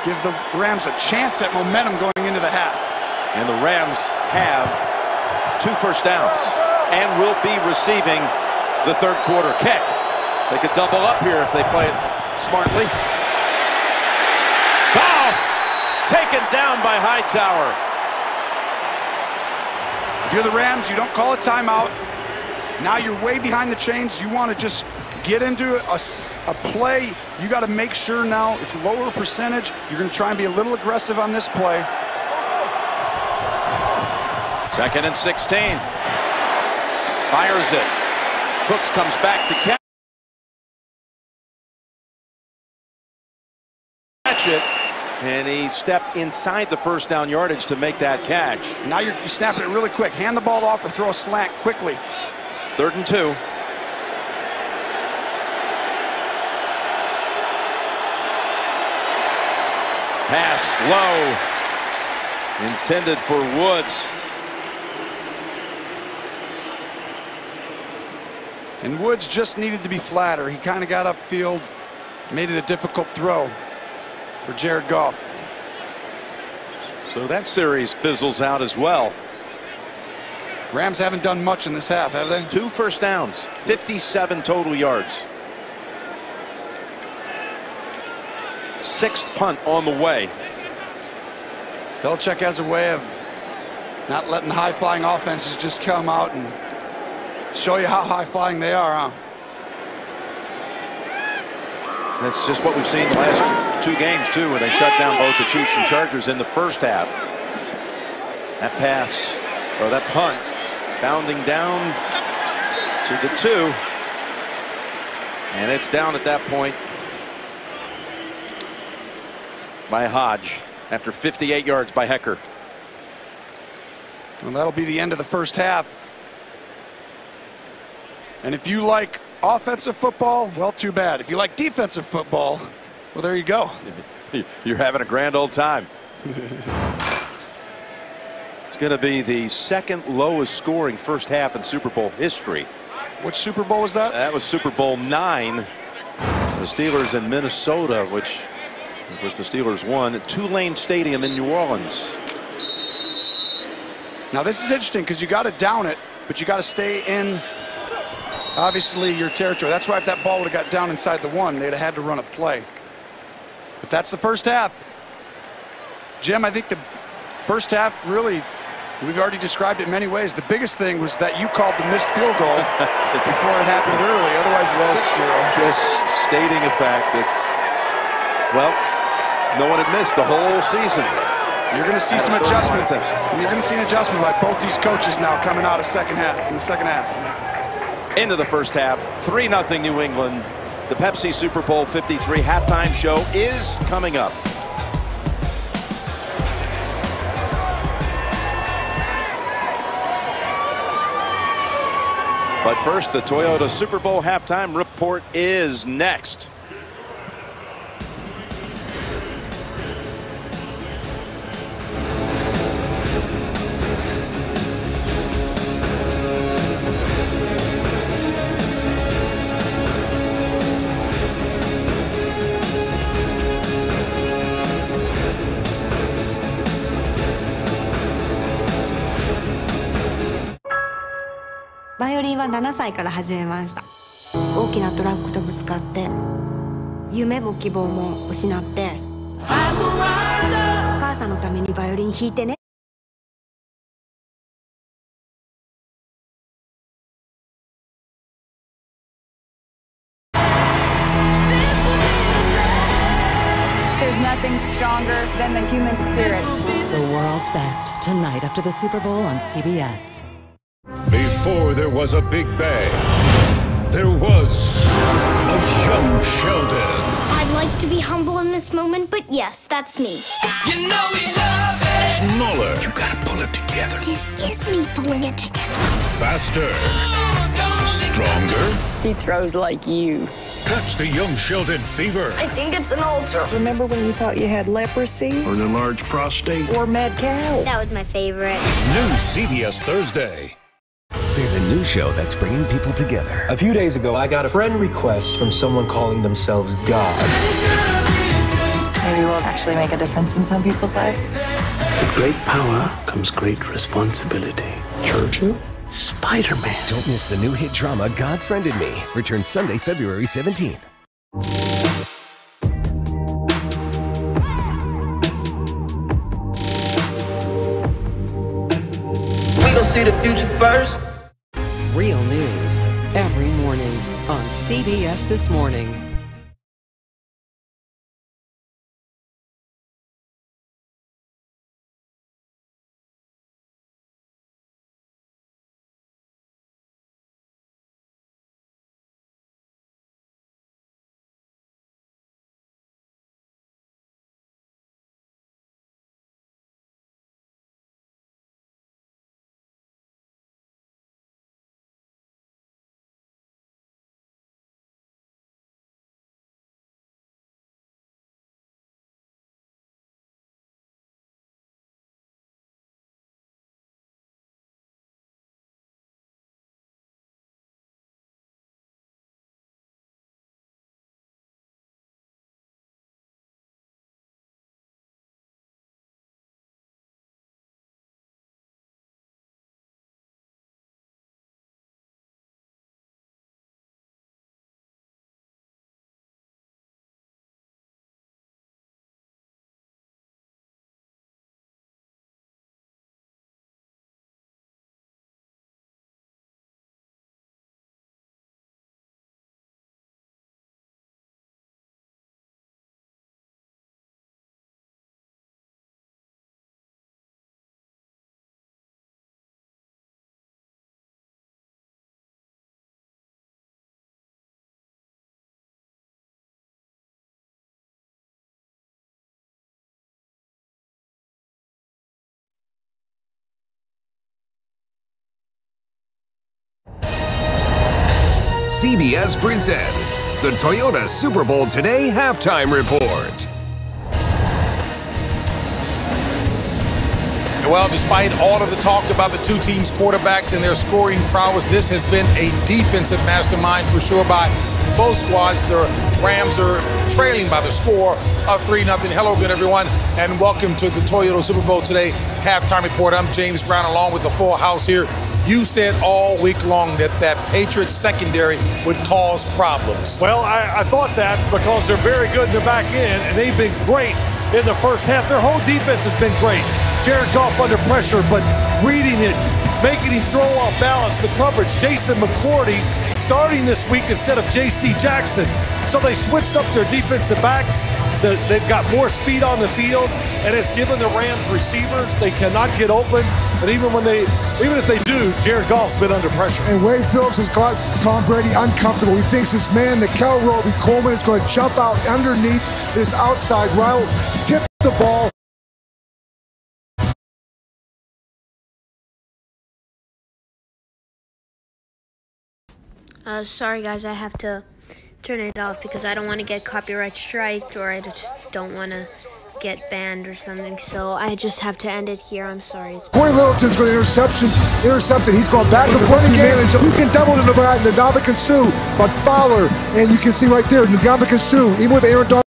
give the Rams a chance at momentum going into the half. And the Rams have 2 first downs and will be receiving the third quarter kick. They could double up here if they play it smartly. Goff taken down by Hightower. If you're the Rams, you don't call a timeout. Now you're way behind the chains. You want to just get into a play. You got to make sure now it's lower percentage. You're going to try and be a little aggressive on this play. 2nd and 16. Fires it. Cooks comes back to catch it. And he stepped inside the first down yardage to make that catch. Now you're snapping it really quick. Hand the ball off or throw a slant quickly. 3rd and 2. Pass low. Intended for Woods. And Woods just needed to be flatter. He kind of got upfield, made it a difficult throw for Jared Goff. So that series fizzles out as well. Rams haven't done much in this half, have they? 2 first downs, 57 total yards. 6th punt on the way. Belichick has a way of not letting high-flying offenses just come out and show you how high-flying they are, huh? That's just what we've seen in the last 2 games, too, where they shut down both the Chiefs and Chargers in the first half. That pass, or that punt, bounding down to the 2. And it's down at that point by Hodge after 58 yards by Hecker. And that'll be the end of the first half. And if you like offensive football, well, too bad. If you like defensive football, well, there you go. You're having a grand old time. It's going to be the 2nd lowest scoring first half in Super Bowl history. Which Super Bowl was that? That was Super Bowl 9. The Steelers in Minnesota, which of course the Steelers won at Tulane Stadium in New Orleans. Now this is interesting because you got to down it, but you got to stay in obviously your territory. That's why if that ball would have got down inside the 1, they'd have had to run a play. But that's the first half. Jim, I think the first half really, we've already described it in many ways. The biggest thing was that you called the missed field goal before it happened early. Otherwise it's 6-0. Just stating a fact that, well, no one had missed the whole season. You're going to see some adjustment. You're going to see an adjustment by both these coaches now coming out of in the second half. Into the first half, 3-0 New England. The Pepsi Super Bowl 53 halftime show is coming up. But first, the Toyota Super Bowl halftime report is next.バイオリンは7歳から始めました。大きなトラックとぶつかって夢も希望も失ってお母さんのためにバイオリン弾いてね。There's nothing stronger than the human spirit. The world's best tonight after the Super Bowl on CBS. Before there was a Big Bang, there was a young Sheldon. I'd like to be humble in this moment, but yes, that's me. You know we love it. Smaller. You gotta pull it together. This is me pulling it together. Faster. Stronger. He throws like you. That's the young Sheldon fever. I think it's an ulcer. Remember when you thought you had leprosy? Or the large prostate. Or mad cow? That was my favorite. New CBS Thursday. There's a new show that's bringing people together. A few days ago, I got a friend request from someone calling themselves God. Maybe we'll actually make a difference in some people's lives. With great power comes great responsibility. Churchill? Spider-Man. Don't miss the new hit drama God Friended Me. Returns Sunday, February 17th. We gon' see the future first. Real news every morning on CBS This Morning. CBS presents the Toyota Super Bowl Today Halftime Report. Well, despite all of the talk about the two teams' quarterbacks and their scoring prowess, this has been a defensive mastermind for sure by both squads. The Rams are trailing by the score of 3-0. Hello again, everyone, and welcome to the Toyota Super Bowl Today Halftime Report. I'm James Brown, along with the full house here. You said all week long that Patriots secondary would cause problems. Well, I thought that because they're very good in the back end, and they've been great in the first half. Their whole defense has been great. Jared Goff under pressure, but reading it, making him throw off balance, the coverage. Jason McCourty starting this week instead of J.C. Jackson. So they switched up their defensive backs. They've got more speed on the field, and it's given the Rams receivers, they cannot get open. And even if they do, Jared Goff's been under pressure. And Wade Phillips has got Tom Brady uncomfortable. He thinks this man, Nickel Roby Coleman, is going to jump out underneath this outside route, tip the ball. Sorry guys, I have to turn it off because I don't want to get copyright striked, or I just don't want to get banned or something, so I just have to end it here. I'm sorry. Corey Littleton's going to intercept it. He's going back and forth again. You can double to Ndamukong Suh, but Fowler, and you can see right there, Ndamukong Suh, even with Aaron Donald.